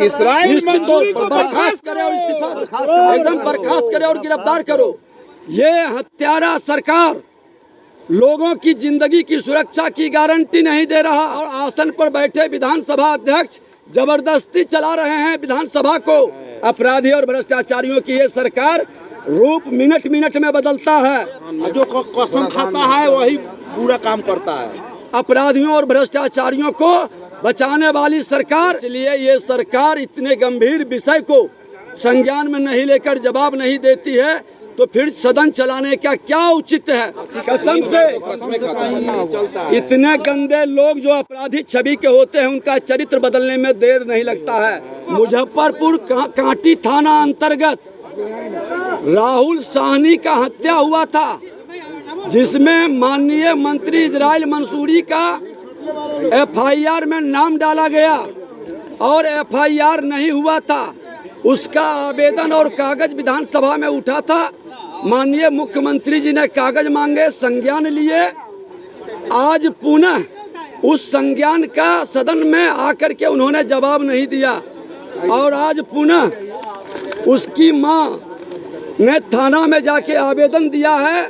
Israel निश्चित तौर पर बर्खास्त करे और इस्तीफा एकदम बर्खास्त करे और गिरफ्तार करो। ये हत्यारा सरकार लोगों की जिंदगी की सुरक्षा की गारंटी नहीं दे रहा और आसन पर बैठे विधानसभा अध्यक्ष जबरदस्ती चला रहे हैं विधानसभा को। अपराधी और भ्रष्टाचारियों की ये सरकार रूप मिनट मिनट में बदलता है, जो कसम खाता है वही पूरा काम करता है। अपराधियों और भ्रष्टाचारियों को बचाने वाली सरकार। इसलिए ये सरकार इतने गंभीर विषय को संज्ञान में नहीं लेकर जवाब नहीं देती है तो फिर सदन चलाने का क्या उचित है। कसम से इतने गंदे लोग जो अपराधी छवि के होते हैं उनका चरित्र बदलने में देर नहीं लगता है। मुजफ्फरपुर कांटी थाना अंतर्गत राहुल साहनी का हत्या हुआ था, जिसमें माननीय मंत्री इजराइल मंसूरी का एफआईआर में नाम डाला गया और एफआईआर नहीं हुआ था। उसका आवेदन और कागज विधानसभा में उठा था। माननीय मुख्यमंत्री जी ने कागज मांगे, संज्ञान लिए। आज पुनः उस संज्ञान का सदन में आकर के उन्होंने जवाब नहीं दिया और आज पुनः उसकी मां ने थाना में जाके आवेदन दिया है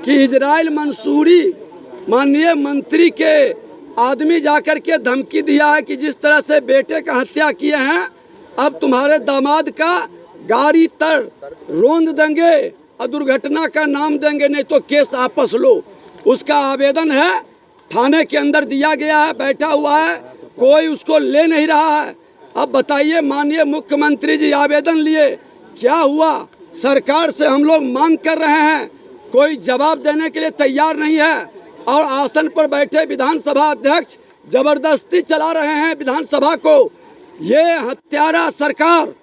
कि इजराइल मंसूरी माननीय मंत्री के आदमी जाकर के धमकी दिया है कि जिस तरह से बेटे का हत्या किए हैं अब तुम्हारे दामाद का गाड़ी तर रोंद देंगे और दुर्घटना का नाम देंगे, नहीं तो केस वापस लो। उसका आवेदन है, थाने के अंदर दिया गया है, बैठा हुआ है, कोई उसको ले नहीं रहा है। अब बताइए माननीय मुख्यमंत्री जी आवेदन लिए, क्या हुआ? सरकार से हम लोग मांग कर रहे हैं, कोई जवाब देने के लिए तैयार नहीं है और आसन पर बैठे विधानसभा अध्यक्ष जबरदस्ती चला रहे हैं विधानसभा को। ये हत्यारा सरकार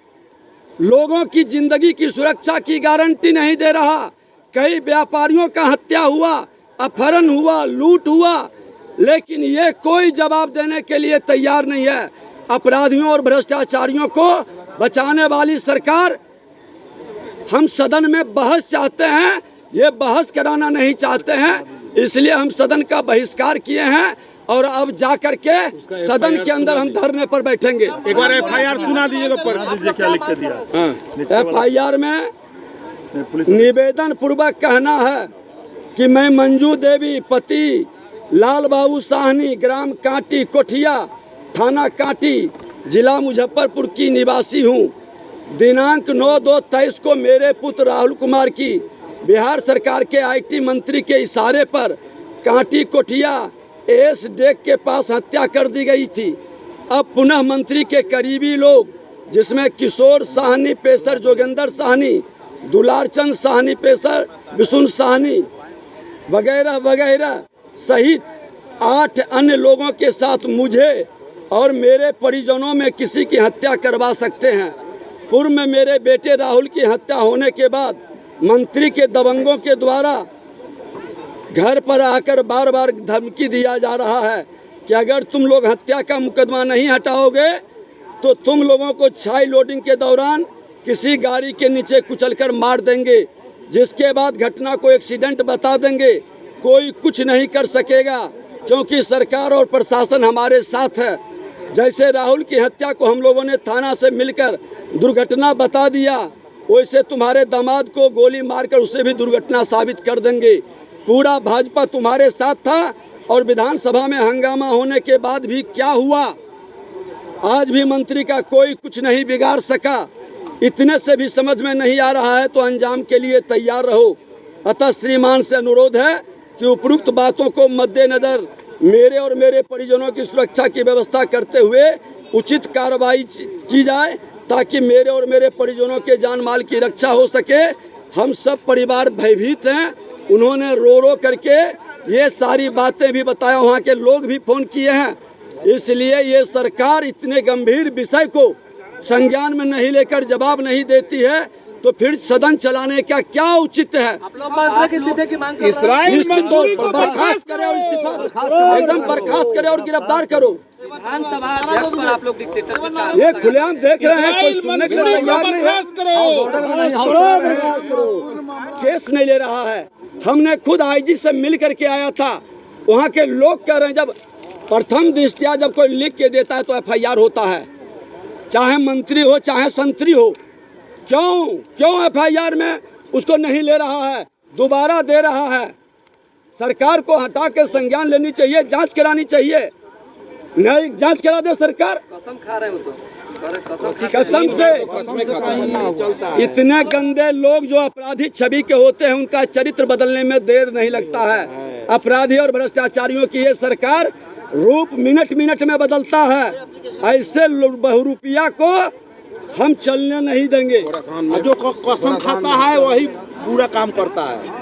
लोगों की जिंदगी की सुरक्षा की गारंटी नहीं दे रहा। कई व्यापारियों का हत्या हुआ, अपहरण हुआ, लूट हुआ, लेकिन ये कोई जवाब देने के लिए तैयार नहीं है। अपराधियों और भ्रष्टाचारियों को बचाने वाली सरकार। हम सदन में बहस चाहते हैं, ये बहस कराना नहीं चाहते हैं, इसलिए हम सदन का बहिष्कार किए हैं और अब जाकर के सदन के अंदर हम धरने पर बैठेंगे। एक बार एफआईआर सुना दीजिएगा, पढ़ दीजिए क्या लिख के दिया। एफआईआर में निवेदन पूर्वक कहना है कि मैं मंजू देवी पति लाल बाबू साहनी ग्राम कांटी कोठिया थाना कांटी जिला मुजफ्फरपुर की निवासी हूँ। दिनांक 9/2/23 को मेरे पुत्र राहुल कुमार की बिहार सरकार के आईटी मंत्री के इशारे पर कांटी कोठिया एस डेक के पास हत्या कर दी गई थी। अब पुनः मंत्री के करीबी लोग जिसमें किशोर साहनी पेशर जोगेंद्र साहनी, दुलारचंद साहनी पेशर विष्णु साहनी वगैरह वगैरह सहित 8 अन्य लोगों के साथ मुझे और मेरे परिजनों में किसी की हत्या करवा सकते हैं। पूर्व में मेरे बेटे राहुल की हत्या होने के बाद मंत्री के दबंगों के द्वारा घर पर आकर बार बार धमकी दिया जा रहा है कि अगर तुम लोग हत्या का मुकदमा नहीं हटाओगे तो तुम लोगों को छाई लोडिंग के दौरान किसी गाड़ी के नीचे कुचलकर मार देंगे, जिसके बाद घटना को एक्सीडेंट बता देंगे। कोई कुछ नहीं कर सकेगा क्योंकि सरकार और प्रशासन हमारे साथ है। जैसे राहुल की हत्या को हम लोगों ने थाना से मिलकर दुर्घटना बता दिया, वैसे तुम्हारे दामाद को गोली मारकर उसे भी दुर्घटना साबित कर देंगे। पूरा भाजपा तुम्हारे साथ था और विधानसभा में हंगामा होने के बाद भी क्या हुआ? आज भी मंत्री का कोई कुछ नहीं बिगाड़ सका। इतने से भी समझ में नहीं आ रहा है तो अंजाम के लिए तैयार रहो। अतः श्रीमान से अनुरोध है कि उपरोक्त बातों को मद्देनजर मेरे और मेरे परिजनों की सुरक्षा की व्यवस्था करते हुए उचित कार्रवाई की जाए ताकि मेरे और मेरे परिजनों के जान माल की रक्षा हो सके। हम सब परिवार भयभीत हैं। उन्होंने रो रो करके ये सारी बातें भी बताया, वहाँ के लोग भी फोन किए हैं। इसलिए ये सरकार इतने गंभीर विषय को संज्ञान में नहीं लेकर जवाब नहीं देती है तो फिर सदन चलाने का क्या उचित है। इसराइल निश्चित तौर पर बर्खास्त करे और इस्तीफा एकदम बर्खास्त करे और गिरफ्तार करो। आप लोग डिक्टेटर ये खुलेआम देख रहे हैं, कोई सुनने के लिए तैयार नहीं है। केस नहीं ले रहा है। हमने खुद आईजी से मिल करके आया था। वहाँ के लोग कह रहे हैं जब प्रथम दृष्टया जब कोई लिख के देता है तो एफआईआर होता है। चाहे मंत्री हो चाहे संतरी हो, क्यों FIR में उसको नहीं ले रहा है, दोबारा दे रहा है? सरकार को हटा के संज्ञान लेनी चाहिए, जांच करानी चाहिए। नहीं जांच करा दे सरकार। कसम खा रहे हैं वो तो कसम से चलता है। इतने गंदे लोग जो अपराधी छवि के होते हैं उनका चरित्र बदलने में देर नहीं लगता है। अपराधी और भ्रष्टाचारियों की ये सरकार रूप मिनट में बदलता है। ऐसे बहुरूपिया को हम चलने नहीं देंगे। जो कसम खाता है वही पूरा काम करता है।